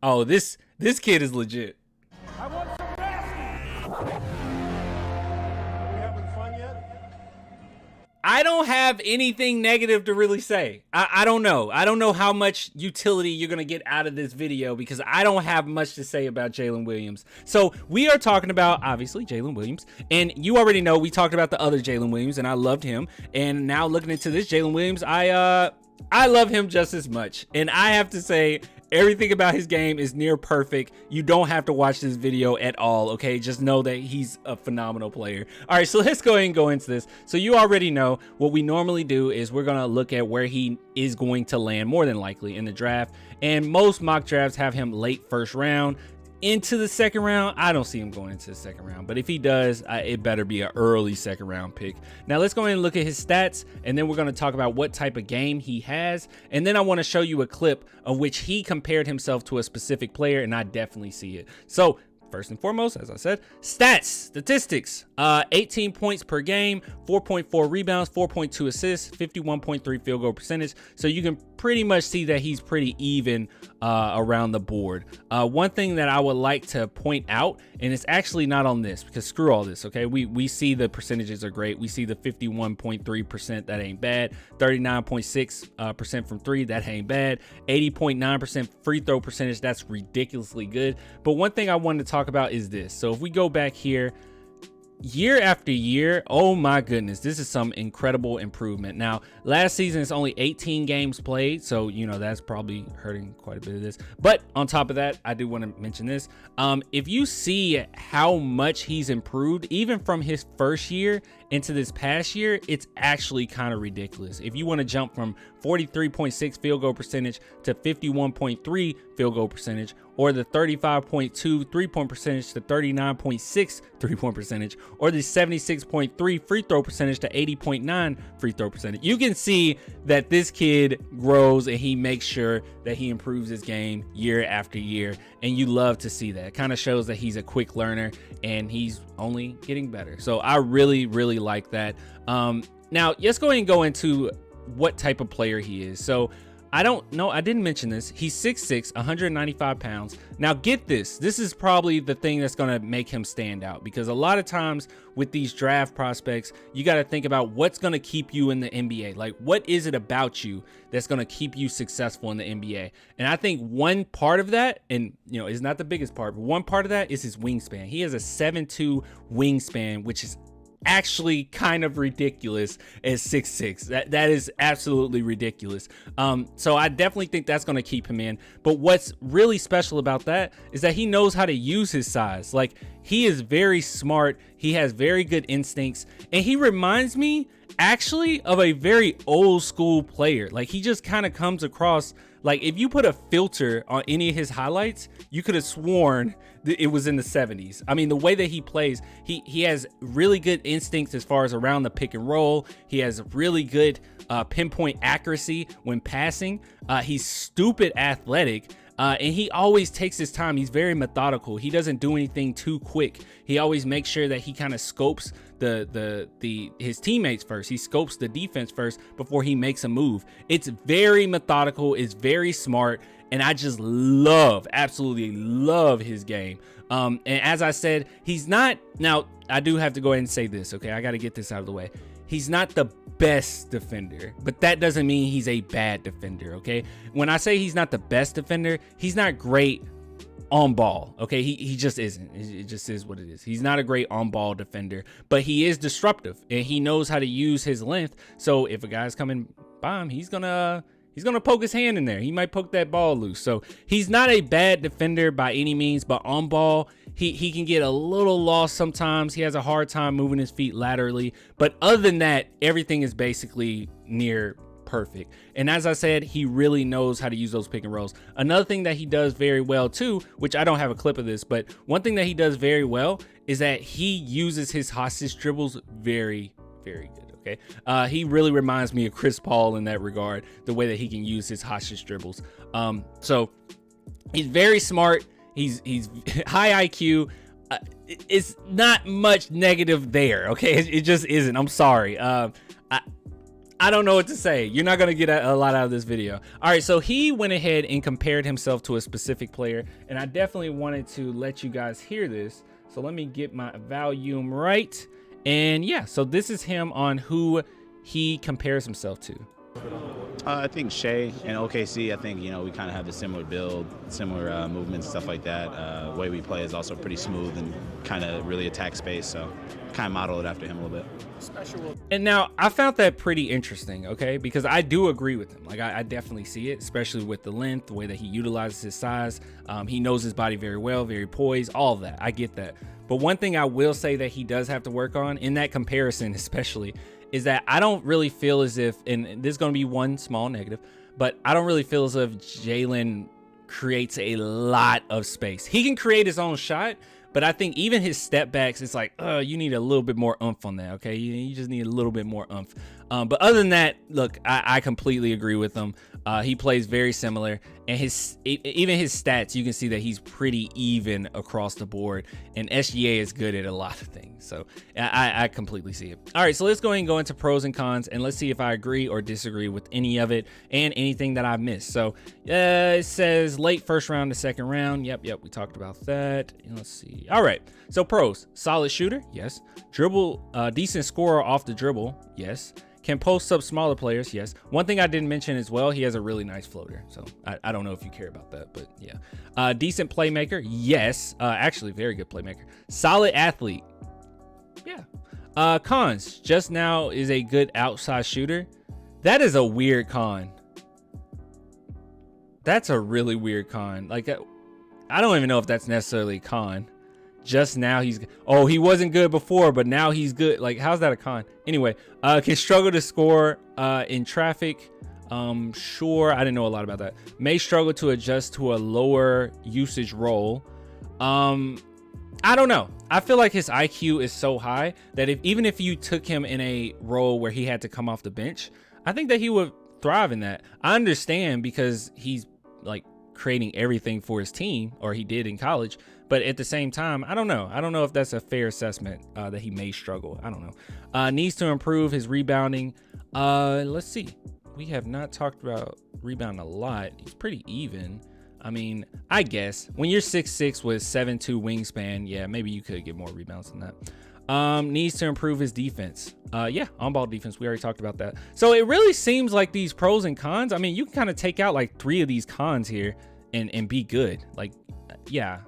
Oh, this kid is legit. I want some nasty. Are we having fun yet? I don't have anything negative to really say. I don't know. I don't know how much utility you're going to get out of this video because I don't have much to say about Jalen Williams. So we are talking about, obviously, Jalen Williams. And you already know we talked about the other Jalen Williams, and I loved him. And now looking into this Jalen Williams, I love him just as much. And I have to say, everything about his game is near perfect. You don't have to watch this video at all, okay? Just know that he's a phenomenal player. All right, so let's go ahead and go into this. So you already know what we normally do is we're going to look at where he is going to land more than likely in the draft. And most mock drafts have him late first round. Into the second round, I don't see him going into the second round, but if he does, it better be an early second round pick. Now let's go ahead and look at his stats, and then we're going to talk about what type of game he has, and then I want to show you a clip of which he compared himself to a specific player, and I definitely see it. So first and foremost, as I said, statistics, 18 points per game, 4.4 rebounds, 4.2 assists, 51.3 field goal percentage. So you can pretty much see that he's pretty even around the board. One thing that I would like to point out, and it's actually not on this because screw all this, okay? We see the percentages are great. We see the 51.3%, that ain't bad. 39.6% from three, that ain't bad. 80.9% free throw percentage, that's ridiculously good. But one thing I wanted to talk about is this. So if we go back here, year after year, oh my goodness, this is some incredible improvement. Now last season it's only 18 games played, so you know that's probably hurting quite a bit of this. But on top of that, I do want to mention this. If you see how much he's improved even from his first year into this past year, it's actually kind of ridiculous. If you want to jump from 43.6 field goal percentage to 51.3 field goal percentage, or the 35.2 3-point percentage to 39.6 3-point percentage, or the 76.3 free throw percentage to 80.9 free throw percentage, you can see that this kid grows and he makes sure that he improves his game year after year, and you love to see that. It kind of shows that he's a quick learner and he's only getting better. So I really like that. Now let's go ahead and go into what type of player he is. So I don't know, I didn't mention this. He's 6'6", 195 pounds. Now get this. This is probably the thing that's going to make him stand out, because a lot of times with these draft prospects, you got to think about what's going to keep you in the NBA. Like, what is it about you that's going to keep you successful in the NBA? And I think one part of that, and you know, is not the biggest part, but one part of that is his wingspan. He has a 7'2" wingspan, which is actually kind of ridiculous at 6'6". That is absolutely ridiculous. So I definitely think that's going to keep him in. But what's really special about that is that he knows how to use his size. Like, he is very smart. He has very good instincts, and he reminds me actually of a very old school player. Like, he just kind of comes across like, if you put a filter on any of his highlights, you could have sworn that it was in the 70s. I mean, the way that he plays, he has really good instincts as far as around the pick and roll. He has really good pinpoint accuracy when passing. He's stupid athletic. And he always takes his time. He's very methodical. He doesn't do anything too quick. He always makes sure that he kind of scopes his teammates first. He scopes the defense first before he makes a move. It's very methodical. It's very smart. And I just absolutely love his game. And as I said, he's not, now I do have to go ahead and say this, okay? I got to get this out of the way. He's not the best defender, but that doesn't mean he's a bad defender, okay? When I say he's not the best defender, he's not great on ball, okay? He just isn't. It just is what it is. He's not a great on ball defender, but he is disruptive and he knows how to use his length. So if a guy's coming by him, he's gonna poke his hand in there. He might poke that ball loose. So he's not a bad defender by any means, but on ball, he can get a little lost sometimes. He has a hard time moving his feet laterally. But other than that, everything is basically near perfect. And as I said, he really knows how to use those pick and rolls. Another thing that he does very well too, which I don't have a clip of this, but one thing that he does very well is that he uses his hostage dribbles very good. Okay, he really reminds me of Chris Paul in that regard, the way that he can use his hostage dribbles. So he's very smart. He's high IQ. It's not much negative there. Okay, it just isn't. I'm sorry. I don't know what to say. You're not going to get a lot out of this video. All right, so he went ahead and compared himself to a specific player, and I definitely wanted to let you guys hear this. So let me get my volume right. And yeah, so this is him on who he compares himself to. I think Shea and OKC, I think, you know, we kind of have a similar build, similar movements, stuff like that. Way we play is also pretty smooth and kind of really attack space. So kind of model it after him a little bit. And now I found that pretty interesting, okay? Because I do agree with him. Like I definitely see it, especially with the length, the way that he utilizes his size. He knows his body very well, very poised, all of that. I get that. But one thing I will say that he does have to work on in that comparison, especially, is that I don't really feel as if, and this is going to be one small negative, but I don't really feel as if Jalen creates a lot of space. He can create his own shot, but I think even his step backs, it's like, you need a little bit more oomph on that, okay? You just need a little bit more oomph. But other than that, look, I completely agree with him. He plays very similar, and even his stats, you can see that he's pretty even across the board, and SGA is good at a lot of things. So I completely see it. All right, so let's go ahead and go into pros and cons, and let's see if I agree or disagree with any of it and anything that I missed. So it says late first round to second round. Yep, we talked about that. And let's see. All right, so pros: solid shooter, yes. Dribble, decent scorer off the dribble, yes. Can post up smaller players, yes. One thing I didn't mention as well, he has a really nice floater. So I don't know if you care about that, but yeah. Decent playmaker, yes. Actually, very good playmaker. Solid athlete, yeah. Cons: just now is a good outside shooter. That is a weird con. That's a really weird con. Like, I don't even know if that's necessarily a con. Just now he wasn't good before, but now he's good. Like, how's that a con? Anyway, can struggle to score in traffic. Sure, I didn't know a lot about that. May struggle to adjust to a lower usage role. I don't know. I feel like his IQ is so high that even if you took him in a role where he had to come off the bench, I think that he would thrive in that. I understand because he's like creating everything for his team, or he did in college. But at the same time, I don't know. I don't know if that's a fair assessment that he may struggle. I don't know. Needs to improve his rebounding. Let's see. We have not talked about rebound a lot. He's pretty even. I mean, I guess when you're 6'6" with 7'2" wingspan, yeah, maybe you could get more rebounds than that. Needs to improve his defense. Yeah, on-ball defense. We already talked about that. So it really seems like these pros and cons, I mean, you can kind of take out like 3 of these cons here and be good. Like, yeah,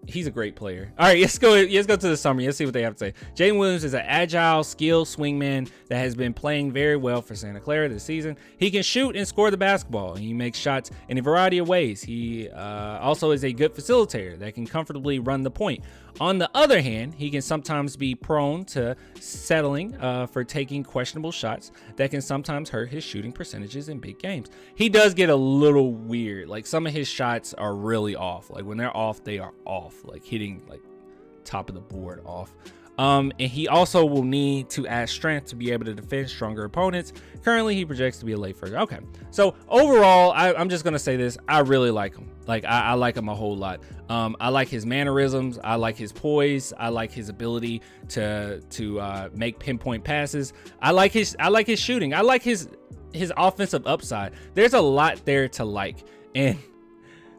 he's a great player. All right, let's go to the summary. Let's see what they have to say. Jalen Williams is an agile, skilled swingman that has been playing very well for Santa Clara this season. He can shoot and score the basketball. He makes shots in a variety of ways. He also is a good facilitator that can comfortably run the point. On the other hand, he can sometimes be prone to settling for taking questionable shots that can sometimes hurt his shooting percentages in big games. He does get a little weird. Like, some of his shots are really off. Like, when they're off, they are off. Like, hitting like top of the board off. And he also will need to add strength to be able to defend stronger opponents. Currently, he projects to be a late first. Okay, so overall, I'm just gonna say this: I really like him. Like, I like him a whole lot. I like his mannerisms. I like his poise. I like his ability to make pinpoint passes. I like his shooting. I like his offensive upside. There's a lot there to like, and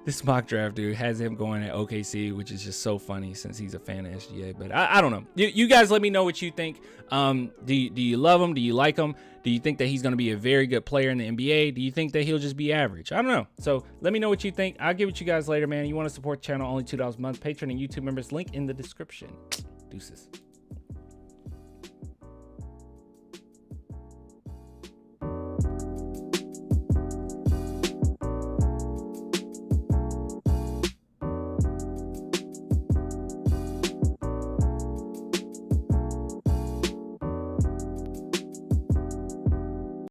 this mock draft, dude, has him going at OKC, which is just so funny since he's a fan of SGA. But I don't know. You guys let me know what you think. Do you love him? Do you like him? Do you think that he's going to be a very good player in the NBA? Do you think that he'll just be average? I don't know. So let me know what you think. I'll give it to you guys later, man. You want to support the channel, only $2 a month. Patreon and YouTube members, link in the description. Deuces.